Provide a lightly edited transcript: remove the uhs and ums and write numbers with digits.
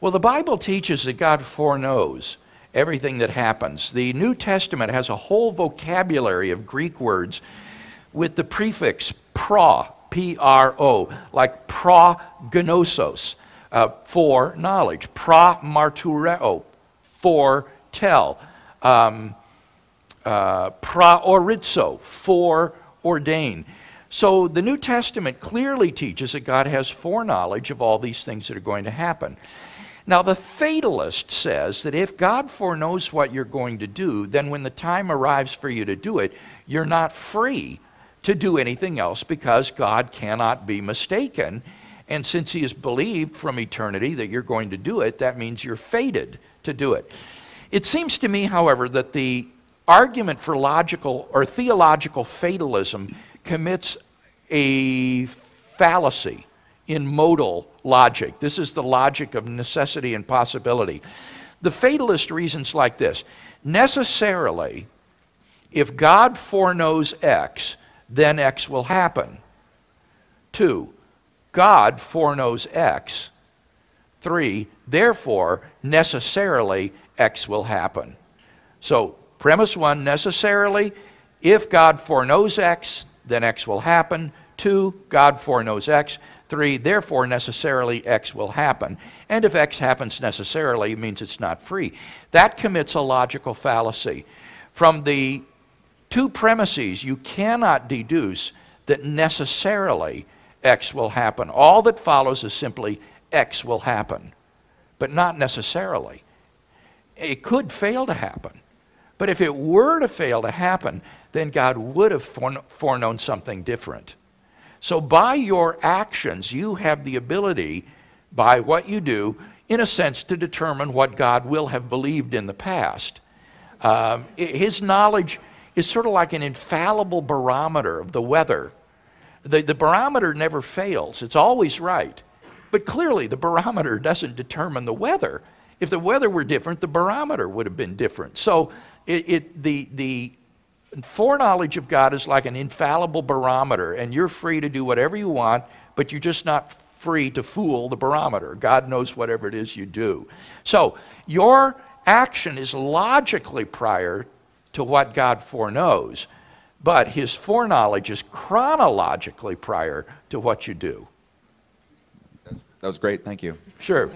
Well, the Bible teaches that God foreknows everything that happens. The New Testament has a whole vocabulary of Greek words with the prefix pro, P-R-O, like prognosos, for knowledge, promartureo, foretell, praorizo, foreordain. So the New Testament clearly teaches that God has foreknowledge of all these things that are going to happen. Now the fatalist says that if God foreknows what you're going to do, then when the time arrives for you to do it, you're not free to do anything else because God cannot be mistaken. And since he has believed from eternity that you're going to do it, that means you're fated to do it. It seems to me, however, that the argument for logical or theological fatalism commits a fallacy in modal logic. This is the logic of necessity and possibility. The fatalist reasons like this: necessarily, if God foreknows X, then X will happen. 2, God foreknows X. 3, therefore, necessarily, X will happen. So, premise 1, necessarily, if God foreknows X, then X will happen. 2, God foreknows X. 3, therefore, necessarily, X will happen. And if X happens necessarily, it means it's not free. That commits a logical fallacy. From the two premises, you cannot deduce that necessarily X will happen. All that follows is simply X will happen, but not necessarily. It could fail to happen. But if it were to fail to happen, then God would have foreknown something different. So by your actions, you have the ability, by what you do, in a sense, to determine what God will have believed in the past. His knowledge is sort of like an infallible barometer of the weather. The barometer never fails. It's always right. But clearly, the barometer doesn't determine the weather. If the weather were different, the barometer would have been different. So the foreknowledge of God is like an infallible barometer, and you're free to do whatever you want, but you're just not free to fool the barometer. God knows whatever it is you do. So your action is logically prior to what God foreknows, but his foreknowledge is chronologically prior to what you do. That was great. Thank you. Sure.